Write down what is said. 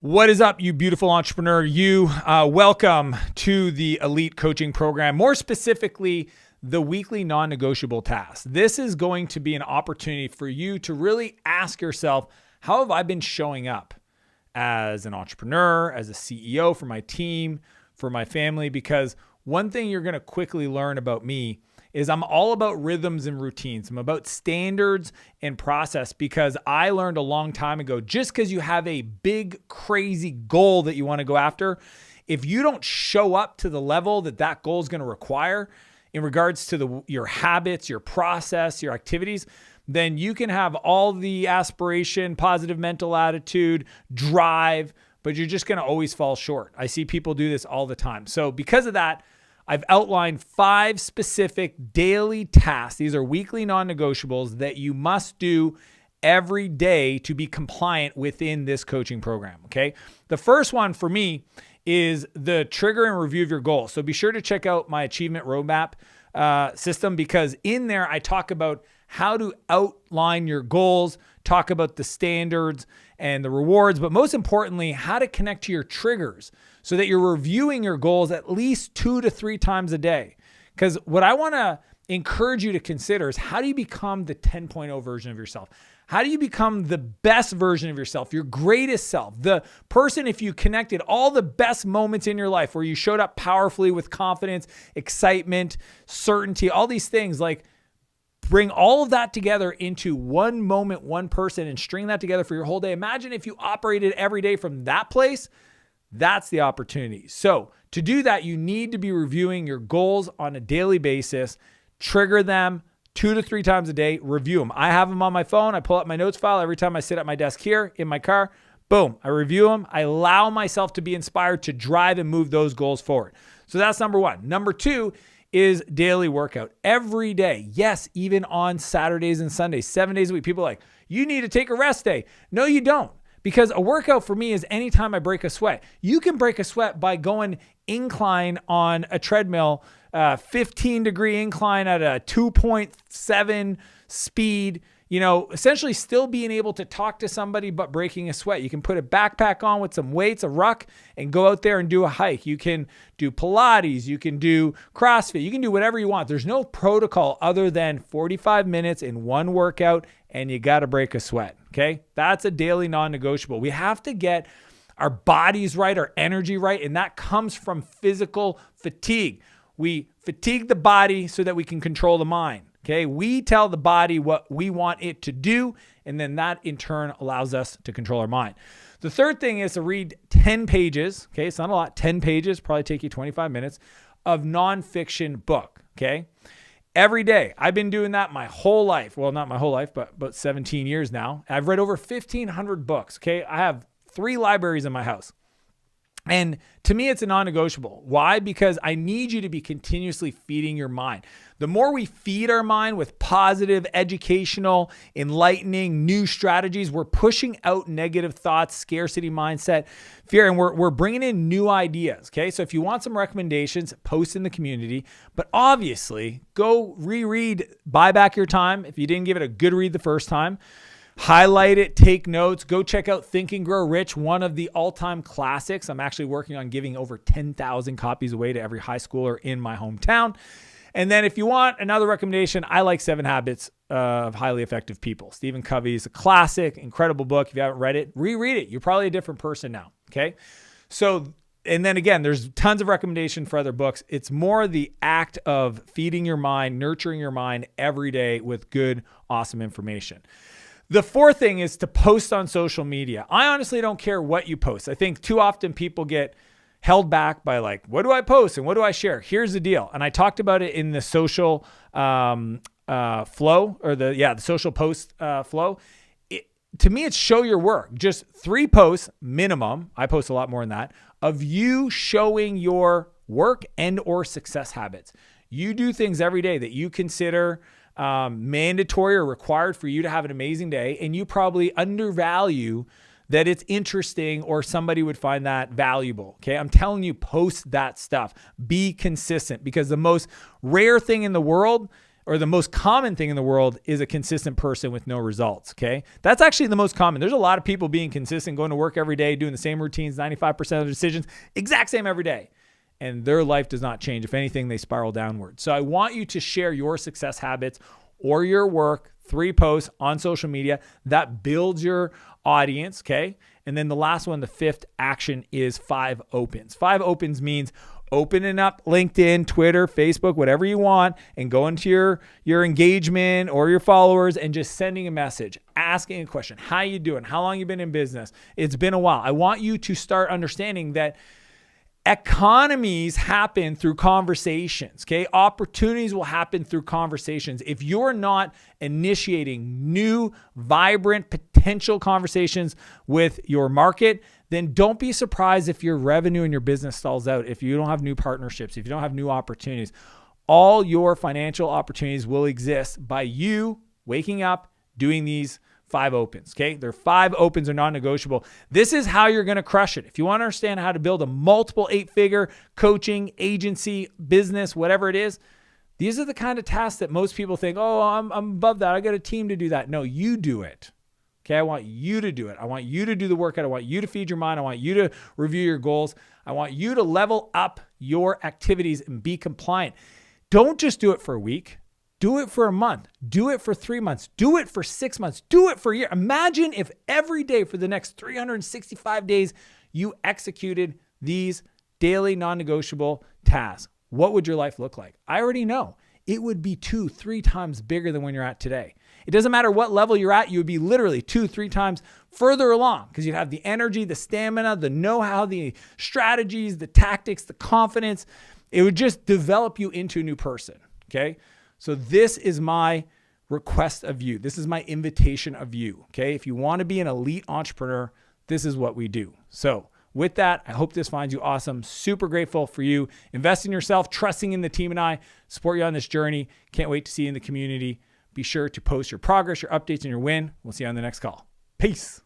What is up, you beautiful entrepreneur? Welcome to the Elite Coaching Program, more specifically, the weekly non-negotiable tasks. This is going to be an opportunity for you to really ask yourself, how have I been showing up as an entrepreneur, as a CEO for my team, for my family? Because one thing you're going to quickly learn about me is I'm all about rhythms and routines. I'm about standards and process, because I learned a long time ago, just because you have a big, crazy goal that you want to go after, if you don't show up to the level that that goal is going to require in regards to your habits, your process, your activities, then you can have all the aspiration, positive mental attitude, drive, but you're just going to always fall short. I see people do this all the time. So because of that, I've outlined 5 specific daily tasks. These are weekly non-negotiables that you must do every day to be compliant within this coaching program, okay? The first one for me is the trigger and review of your goals. So be sure to check out my achievement roadmap system, because in there I talk about how to outline your goals, talk about the standards and the rewards, but most importantly, how to connect to your triggers so that you're reviewing your goals at least 2 to 3 times a day. Because what I want to encourage you to consider is, how do you become the 10.0 version of yourself? How do you become the best version of yourself, your greatest self, the person, if you connected all the best moments in your life where you showed up powerfully with confidence, excitement, certainty, all these things, like bring all of that together into one moment, one person, and string that together for your whole day. Imagine if you operated every day from that place. That's the opportunity. So to do that, you need to be reviewing your goals on a daily basis, trigger them 2 to 3 times a day, review them. I have them on my phone. I pull up my notes file every time I sit at my desk here in my car. Boom, I review them. I allow myself to be inspired to drive and move those goals forward. So that's number 1. Number 2 is daily workout every day. Yes, even on Saturdays and Sundays, 7 days a week. People are like, you need to take a rest day. No, you don't. Because a workout for me is anytime I break a sweat. You can break a sweat by going incline on a treadmill, 15-degree incline at a 2.7 speed, essentially still being able to talk to somebody but breaking a sweat. You can put a backpack on with some weights, a ruck, and go out there and do a hike. You can do Pilates. You can do CrossFit. You can do whatever you want. There's no protocol other than 45 minutes in one workout, and you got to break a sweat, okay? That's a daily non-negotiable. We have to get our bodies right, our energy right, and that comes from physical fatigue. We fatigue the body so that we can control the mind. Okay, we tell the body what we want it to do, and then that in turn allows us to control our mind. The third thing is to read 10 pages. Okay, it's not a lot. 10 pages, probably take you 25 minutes of nonfiction book. Okay, every day. I've been doing that my whole life. Well, not my whole life, but about 17 years now. I've read over 1,500 books. Okay, I have 3 libraries in my house. And to me, it's a non-negotiable. Why? Because I need you to be continuously feeding your mind. The more we feed our mind with positive, educational, enlightening, new strategies, we're pushing out negative thoughts, scarcity mindset, fear, and we're bringing in new ideas, okay? So if you want some recommendations, post in the community. But obviously, go reread, buy back your time if you didn't give it a good read the first time. Highlight it, take notes, go check out Think and Grow Rich, one of the all-time classics. I'm actually working on giving over 10,000 copies away to every high schooler in my hometown. And then if you want another recommendation, I like 7 Habits of Highly Effective People. Stephen Covey's a classic, incredible book. If you haven't read it, reread it. You're probably a different person now, okay? So, and then again, there's tons of recommendation for other books. It's more the act of feeding your mind, nurturing your mind every day with good, awesome information. The fourth thing is to post on social media. I honestly don't care what you post. I think too often people get held back by like, what do I post and what do I share? Here's the deal. And I talked about it in the social flow, or the social post flow. To me, it's show your work. Just 3 posts minimum. I post a lot more than that, of you showing your work and or success habits. You do things every day that you consider mandatory or required for you to have an amazing day, and you probably undervalue that it's interesting or somebody would find that valuable. Okay, I'm telling you, post that stuff. Be consistent, because the most rare thing in the world, or the most common thing in the world is a consistent person with no results. Okay. That's actually the most common. There's a lot of people being consistent, going to work every day, doing the same routines, 95% of the decisions, exact same every day. And their life does not change. If anything, they spiral downward. So I want you to share your success habits or your work, 3 posts on social media that builds your audience. Okay. And then the last one, the 5th action, is 5 opens. 5 opens means opening up LinkedIn, Twitter, Facebook, whatever you want, and going to your engagement or your followers and just sending a message, asking a question. How you doing? How long you been in business? It's been a while. I want you to start understanding that economies happen through conversations, okay? Opportunities will happen through conversations. If you're not initiating new, vibrant, potential conversations with your market, then don't be surprised if your revenue and your business stalls out, if you don't have new partnerships, if you don't have new opportunities. All your financial opportunities will exist by you waking up, doing these 5 opens, okay? Their 5 opens are non-negotiable. This is how you're going to crush it. If you want to understand how to build a multiple 8-figure coaching, agency, business, whatever it is, these are the kind of tasks that most people think, oh, I'm above that. I got a team to do that. No, you do it. Okay, I want you to do it. I want you to do the workout. I want you to feed your mind. I want you to review your goals. I want you to level up your activities and be compliant. Don't just do it for a week. Do it for a month. Do it for 3 months. Do it for 6 months. Do it for a year. Imagine if every day for the next 365 days, you executed these daily non-negotiable tasks. What would your life look like? I already know. It would be 2-3 times bigger than when you're at today. It doesn't matter what level you're at. You would be literally 2-3 times further along because you'd have the energy, the stamina, the know-how, the strategies, the tactics, the confidence. It would just develop you into a new person. Okay. So this is my request of you. This is my invitation of you. Okay. If you want to be an elite entrepreneur, this is what we do. So with that, I hope this finds you awesome. Super grateful for you. Invest in yourself, trusting in the team and I, support you on this journey. Can't wait to see you in the community. Be sure to post your progress, your updates, and your win. We'll see you on the next call. Peace.